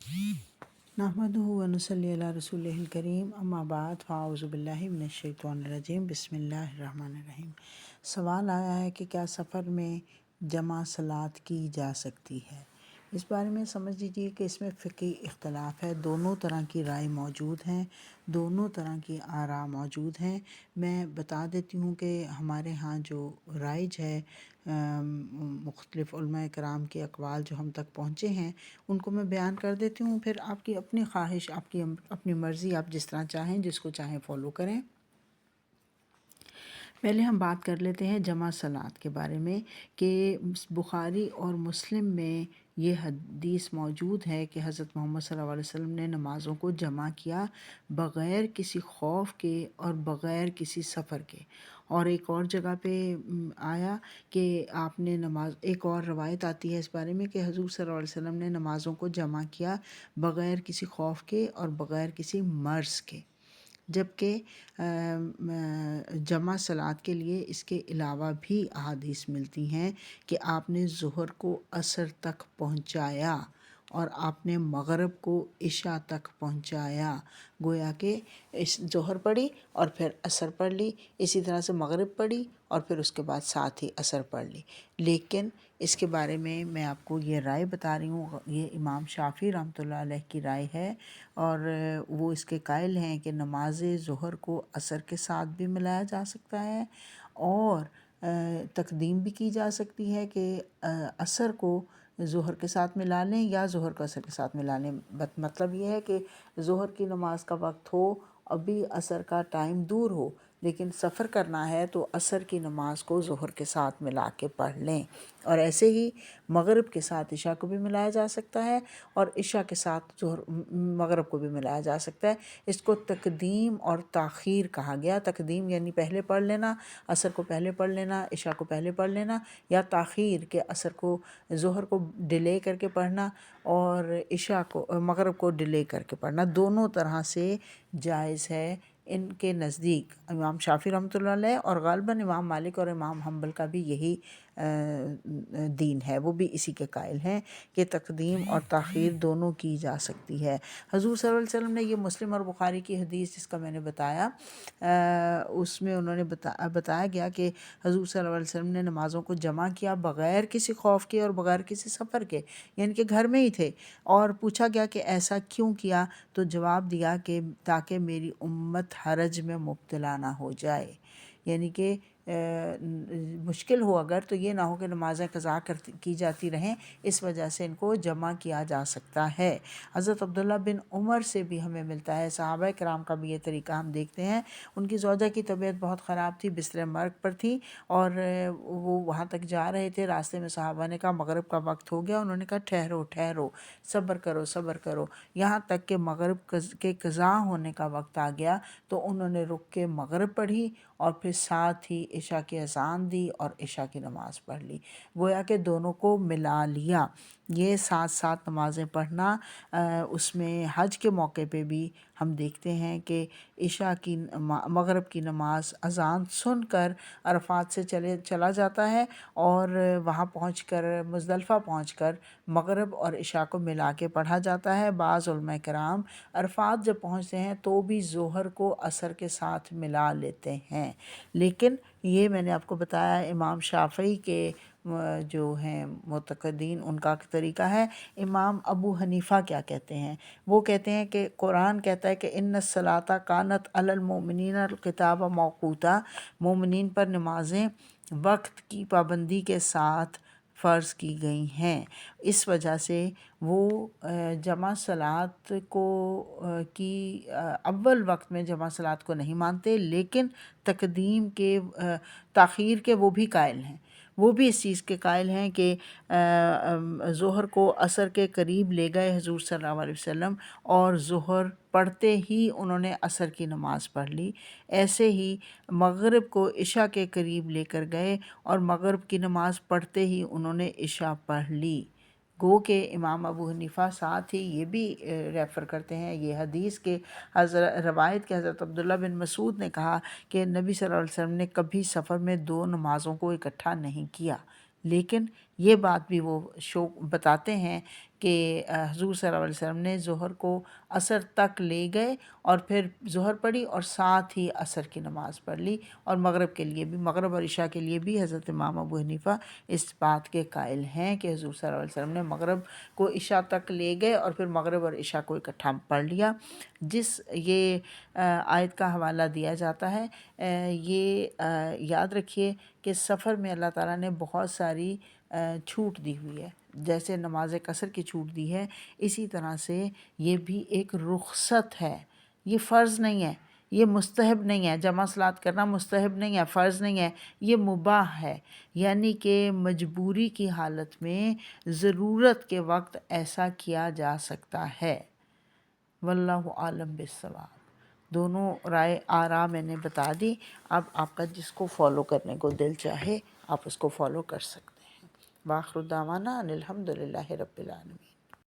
नहमदुहु व नुसल्ली अला रसूलिहिल करीम अम्मा बाद फ़ाऊज़ु बिल्लाहि मिनश शैतानिर रजीम बिस्मिल्लाहिर रहमानिर रहीम। सवाल आया है कि क्या सफ़र में जमा सलात की जा सकती है। इस बारे में समझ लीजिए कि इसमें फ़िक़ही इख्तलाफ है, दोनों तरह की राय मौजूद हैं, दोनों तरह की आरा मौजूद हैं। मैं बता देती हूँ कि हमारे यहाँ जो राइज है मुख्तलिफ़ उलमा कराम के अक़वाल जो हम तक पहुँचे हैं उनको मैं बयान कर देती हूँ, फिर आपकी अपनी ख्वाहिश, आपकी अपनी मर्ज़ी, आप जिस तरह चाहें, जिसको चाहें फ़ॉलो करें। पहले हम बात कर लेते हैं जमा सलात के बारे में कि बुखारी और मुस्लिम में ये हदीस मौजूद है कि हज़रत मोहम्मद सल्लल्लाहु अलैहि वसल्लम ने नमाज़ों को जमा किया बग़ैर किसी खौफ के और बग़ैर किसी सफ़र के। और एक और जगह पे आया कि आपने नमाज, एक और रवायत आती है इस बारे में कि हज़ूर सल्लल्लाहु अलैहि वसल्लम ने नमाज़ों को जमा किया बग़ैर किसी खौफ के और बग़ैर किसी मर्ज़ के। जबकि जमा सलात के लिए इसके अलावा भी अहादीस मिलती हैं कि आपने ज़ुहर को असर तक पहुंचाया और आपने मग़रिब को इशा तक पहुंचाया। गोया कि इस ज़ुहर पढ़ी और फिर असर पढ़ ली, इसी तरह से मग़रिब पढ़ी और फिर उसके बाद साथ ही असर पढ़ ली। लेकिन इसके बारे में मैं आपको ये राय बता रही हूँ, ये इमाम शाफ़ी रहमतुल्लाह अलैह की राय है और वो इसके कायल हैं कि नमाज ज़ुहर को असर के साथ भी मिलाया जा सकता है और तक़दीम भी की जा सकती है कि असर को ज़ुहर के साथ मिला लें या ज़ुहर को असर के साथ मिला लें। मतलब ये है कि ज़ुहर की नमाज का वक्त हो, अभी असर का टाइम दूर हो, लेकिन सफ़र करना है तो असर की नमाज को ज़ुहर के साथ मिला के पढ़ लें। और ऐसे ही मग़रिब के साथ इशा को भी मिलाया जा सकता है और इशा के साथ ज़ुहर मग़रिब को भी मिलाया जा सकता है। इसको तक़दीम और ताख़ीर कहा गया। तक़दीम यानी पहले पढ़ लेना, असर को पहले पढ़ लेना, इशा को पहले पढ़ लेना, या ताख़ीर के असर को ज़ुहर को डिले करके पढ़ना और इशा को मग़रिब को डिले करके पढ़ना। दोनों तरह से जायज़ है इनके नज़दीक इमाम शाफ़ी रहमतुल्लाह अलैह, और ग़ालिबन इमाम मालिक और इमाम हम्बल का भी यही दीन है, वो भी इसी के कायल हैं कि तक़दीम और ताख़ीर दोनों की जा सकती है। हज़ूर सल्लल्लाहु अलैहि वसल्लम ने ये मुस्लिम और बुखारी की हदीस जिसका मैंने बताया उसमें उन्होंने बताया गया कि हज़ूर सल्लल्लाहु अलैहि वसल्लम ने नमाज़ों को जमा किया बग़ैर किसी खौफ के और बग़ैर किसी सफ़र के, यानी कि घर में ही थे। और पूछा गया कि ऐसा क्यों किया, तो जवाब दिया कि ताकि मेरी उम्मत हरज में मुब्तला ना हो जाए, यानी कि मुश्किल हो अगर तो ये ना हो कि नमाज़ें क़ज़ा की जाती रहें, इस वजह से इनको जमा किया जा सकता है। हज़रत अब्दुल्ला बिन उमर से भी हमें मिलता है, सहाबा किराम का भी ये तरीका हम देखते हैं। उनकी ज़ौजा की तबीयत बहुत ख़राब थी, बिस्तर मर्ग पर थी और वो वहाँ तक जा रहे थे। रास्ते में सहाबा ने कहा मग़रिब का वक्त हो गया, उन्होंने कहा ठहरो ठहरो, सब्र करो सब्र करो, यहाँ तक कि मग़रिब के क़ज़ा होने का वक्त आ गया तो उन्होंने रुक के मग़रिब पढ़ी और फिर साथ ही इशा की अज़ान दी और इशा की नमाज़ पढ़ ली। गोया कि दोनों को मिला लिया। ये साथ साथ नमाज़ें पढ़ना उसमें हज के मौके पे भी हम देखते हैं कि इशा की मग़रिब की नमाज अज़ान सुनकर अरफ़ात से चला जाता है और वहाँ पहुंचकर मुज़दलिफ़ा पहुंचकर मग़रिब और इशा को मिला के पढ़ा जाता है। बाज़ उलमा किराम अरफ़ात जब पहुंचते हैं तो भी ज़ोहर को असर के साथ मिला लेते हैं। लेकिन ये मैंने आपको बताया इमाम शाफ़ी के जो हैं मुतक़द्दीन उनका तरीका है। इमाम अबू हनीफ़ा क्या कहते हैं, वो कहते हैं कि कुरान कहता है कि इन्नस सलाता कानत अलल मोमिनीना किताब मौक़ूता, मोमिनीन पर नमाज़ें वक्त की पाबंदी के साथ फ़र्ज़ की गई हैं। इस वजह से वो जमा सलात को की अव्वल वक्त में जमा सलात को नहीं मानते, लेकिन तक़दीम के ताख़ीर के वो भी कायल हैं। वो भी इस चीज़ के कायल हैं कि ज़ुहर को असर के करीब ले गए हज़ूर सल्लल्लाहु अलैहि वसल्लम और ज़ुहर पढ़ते ही उन्होंने असर की नमाज़ पढ़ ली। ऐसे ही मग़रिब को इशा के करीब लेकर गए और मग़रिब की नमाज़ पढ़ते ही उन्होंने इशा पढ़ ली। गो के इमाम अबू हनीफ़ा साथ ही ये भी रेफ़र करते हैं ये हदीस के रवायत के हज़रत अब्दुल्ला बिन मसूद ने कहा कि नबी सल्लल्लाहु अलैहि वसल्लम ने कभी सफ़र में दो नमाज़ों को इकट्ठा नहीं किया। लेकिन ये बात भी वो बताते हैं کہ حضور صلی اللہ علیہ وسلم نے ظہر کو عصر تک لے گئے اور پھر ظہر پڑھی اور ساتھ ہی عصر کی نماز پڑھ لی، اور مغرب کے لیے بھی، مغرب اور عشاء کے لیے بھی حضرت امام ابو حنیفہ اس بات کے قائل ہیں کہ حضور صلی اللہ علیہ وسلم نے مغرب کو عشاء تک لے گئے اور پھر مغرب اور عشاء کو اکٹھا پڑھ لیا۔ جس یہ آیت کا حوالہ دیا جاتا ہے، یہ یاد رکھیے کہ سفر میں اللہ تعالیٰ نے بہت ساری چھوٹ دی ہوئی ہے، جیسے نماز قصر کی چھوٹ دی ہے، اسی طرح سے یہ بھی ایک رخصت ہے، یہ فرض نہیں ہے، یہ مستحب نہیں ہے، جمع صلات کرنا مستحب نہیں ہے، فرض نہیں ہے، یہ مباح ہے، یعنی کہ مجبوری کی حالت میں ضرورت کے وقت ایسا کیا جا سکتا ہے۔ واللہ عالم بالصواب۔ دونوں رائے آراء میں نے بتا دی، اب آپ کا جس کو فالو کرنے کو دل چاہے آپ اس کو فالو کر سکتے ہیں۔ وآخر دعوانا ان الحمد للہ رب العالمین۔